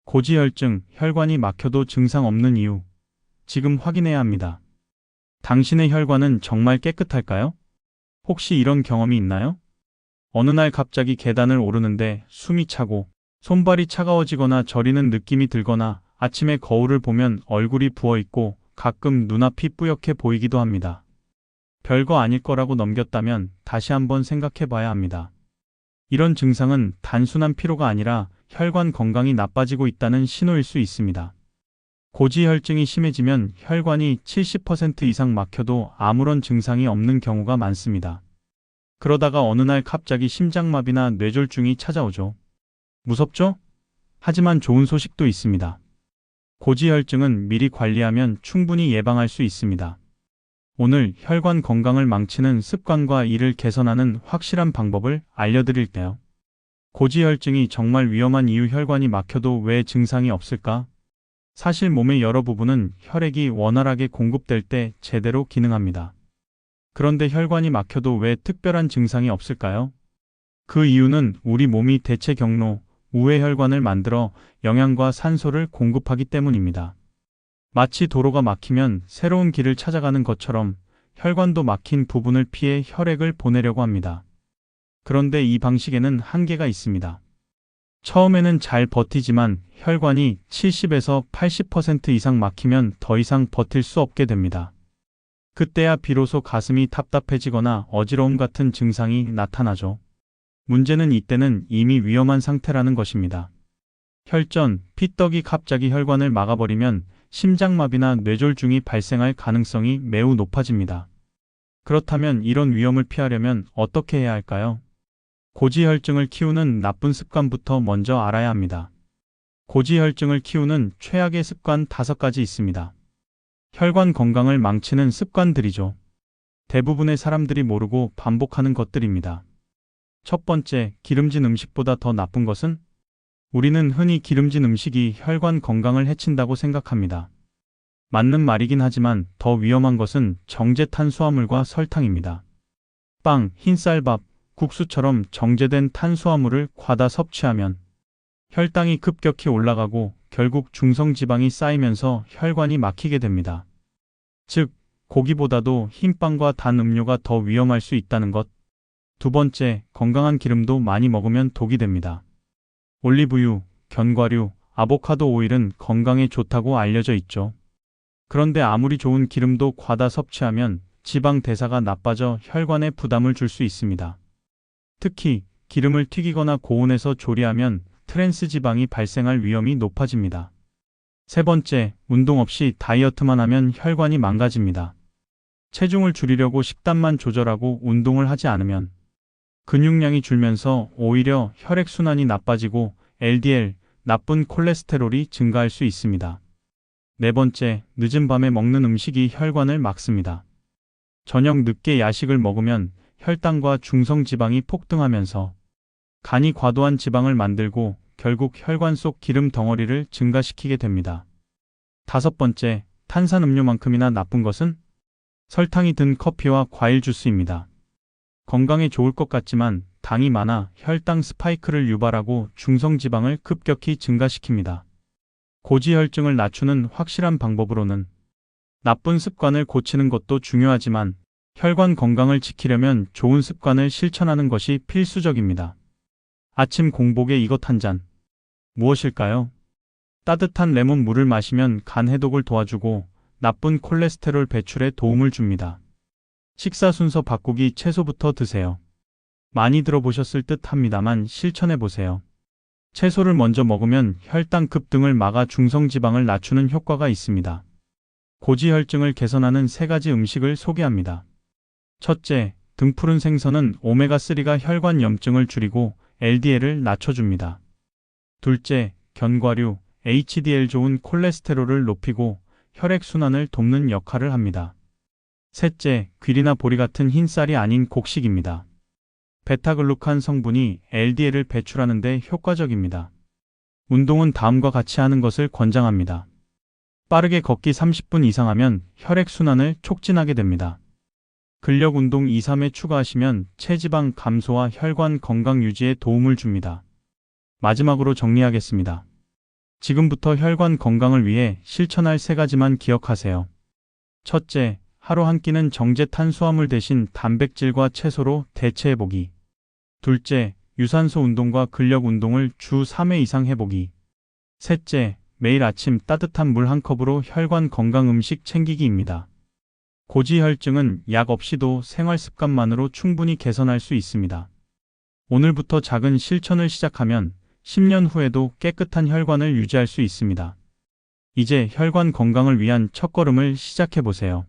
고지혈증, 혈관이 막혀도 증상 없는 이유. 지금 확인해야 합니다. 당신의 혈관은 정말 깨끗할까요? 혹시 이런 경험이 있나요? 어느 날 갑자기 계단을 오르는데 숨이 차고 손발이 차가워지거나 저리는 느낌이 들거나 아침에 거울을 보면 얼굴이 부어있고 가끔 눈앞이 뿌옇게 보이기도 합니다. 별거 아닐 거라고 넘겼다면 다시 한번 생각해 봐야 합니다. 이런 증상은 단순한 피로가 아니라 혈관 건강이 나빠지고 있다는 신호일 수 있습니다. 고지혈증이 심해지면 혈관이 70% 이상 막혀도 아무런 증상이 없는 경우가 많습니다. 그러다가 어느 날 갑자기 심장마비나 뇌졸중이 찾아오죠. 무섭죠? 하지만 좋은 소식도 있습니다. 고지혈증은 미리 관리하면 충분히 예방할 수 있습니다. 오늘 혈관 건강을 망치는 습관과 이를 개선하는 확실한 방법을 알려드릴게요. 고지혈증이 정말 위험한 이유. 혈관이 막혀도 왜 증상이 없을까? 사실 몸의 여러 부분은 혈액이 원활하게 공급될 때 제대로 기능합니다. 그런데 혈관이 막혀도 왜 특별한 증상이 없을까요? 그 이유는 우리 몸이 대체 경로, 우회혈관을 만들어 영양과 산소를 공급하기 때문입니다. 마치 도로가 막히면 새로운 길을 찾아가는 것처럼 혈관도 막힌 부분을 피해 혈액을 보내려고 합니다. 그런데 이 방식에는 한계가 있습니다. 처음에는 잘 버티지만 혈관이 70에서 80% 이상 막히면 더 이상 버틸 수 없게 됩니다. 그때야 비로소 가슴이 답답해지거나 어지러움 같은 증상이 나타나죠. 문제는 이때는 이미 위험한 상태라는 것입니다. 혈전, 피떡이 갑자기 혈관을 막아버리면 심장마비나 뇌졸중이 발생할 가능성이 매우 높아집니다. 그렇다면 이런 위험을 피하려면 어떻게 해야 할까요? 고지혈증을 키우는 나쁜 습관부터 먼저 알아야 합니다. 고지혈증을 키우는 최악의 습관 5가지 있습니다. 혈관 건강을 망치는 습관들이죠. 대부분의 사람들이 모르고 반복하는 것들입니다. 첫 번째, 기름진 음식보다 더 나쁜 것은? 우리는 흔히 기름진 음식이 혈관 건강을 해친다고 생각합니다. 맞는 말이긴 하지만 더 위험한 것은 정제 탄수화물과 설탕입니다. 빵, 흰쌀밥, 국수처럼 정제된 탄수화물을 과다 섭취하면 혈당이 급격히 올라가고 결국 중성지방이 쌓이면서 혈관이 막히게 됩니다. 즉, 고기보다도 흰빵과 단 음료가 더 위험할 수 있다는 것. 두 번째, 건강한 기름도 많이 먹으면 독이 됩니다. 올리브유, 견과류, 아보카도 오일은 건강에 좋다고 알려져 있죠. 그런데 아무리 좋은 기름도 과다 섭취하면 지방 대사가 나빠져 혈관에 부담을 줄 수 있습니다. 특히 기름을 튀기거나 고온에서 조리하면 트랜스 지방이 발생할 위험이 높아집니다. 세 번째, 운동 없이 다이어트만 하면 혈관이 망가집니다. 체중을 줄이려고 식단만 조절하고 운동을 하지 않으면 근육량이 줄면서 오히려 혈액순환이 나빠지고 LDL, 나쁜 콜레스테롤이 증가할 수 있습니다. 네 번째, 늦은 밤에 먹는 음식이 혈관을 막습니다. 저녁 늦게 야식을 먹으면 혈당과 중성지방이 폭등하면서 간이 과도한 지방을 만들고 결국 혈관 속 기름 덩어리를 증가시키게 됩니다. 다섯 번째, 탄산음료만큼이나 나쁜 것은? 설탕이 든 커피와 과일 주스입니다. 건강에 좋을 것 같지만 당이 많아 혈당 스파이크를 유발하고 중성지방을 급격히 증가시킵니다. 고지혈증을 낮추는 확실한 방법으로는 나쁜 습관을 고치는 것도 중요하지만 혈관 건강을 지키려면 좋은 습관을 실천하는 것이 필수적입니다. 아침 공복에 이것 한 잔. 무엇일까요? 따뜻한 레몬 물을 마시면 간 해독을 도와주고 나쁜 콜레스테롤 배출에 도움을 줍니다. 식사 순서 바꾸기. 채소부터 드세요. 많이 들어보셨을 듯 합니다만 실천해 보세요. 채소를 먼저 먹으면 혈당 급등을 막아 중성지방을 낮추는 효과가 있습니다. 고지혈증을 개선하는 3가지 음식을 소개합니다. 첫째, 등푸른 생선은 오메가3가 혈관 염증을 줄이고 LDL을 낮춰줍니다. 둘째, 견과류, HDL 좋은 콜레스테롤을 높이고 혈액순환을 돕는 역할을 합니다. 셋째, 귀리나 보리 같은 흰쌀이 아닌 곡식입니다. 베타글루칸 성분이 LDL을 배출하는 데 효과적입니다. 운동은 다음과 같이 하는 것을 권장합니다. 빠르게 걷기 30분 이상 하면 혈액순환을 촉진하게 됩니다. 근력 운동 2-3회 추가하시면 체지방 감소와 혈관 건강 유지에 도움을 줍니다. 마지막으로 정리하겠습니다. 지금부터 혈관 건강을 위해 실천할 3가지만 기억하세요. 첫째, 하루 한 끼는 정제 탄수화물 대신 단백질과 채소로 대체해보기. 둘째, 유산소 운동과 근력 운동을 주 3회 이상 해보기. 셋째, 매일 아침 따뜻한 물 한 컵으로 혈관 건강 음식 챙기기입니다. 고지혈증은 약 없이도 생활 습관만으로 충분히 개선할 수 있습니다. 오늘부터 작은 실천을 시작하면 10년 후에도 깨끗한 혈관을 유지할 수 있습니다. 이제 혈관 건강을 위한 첫걸음을 시작해보세요.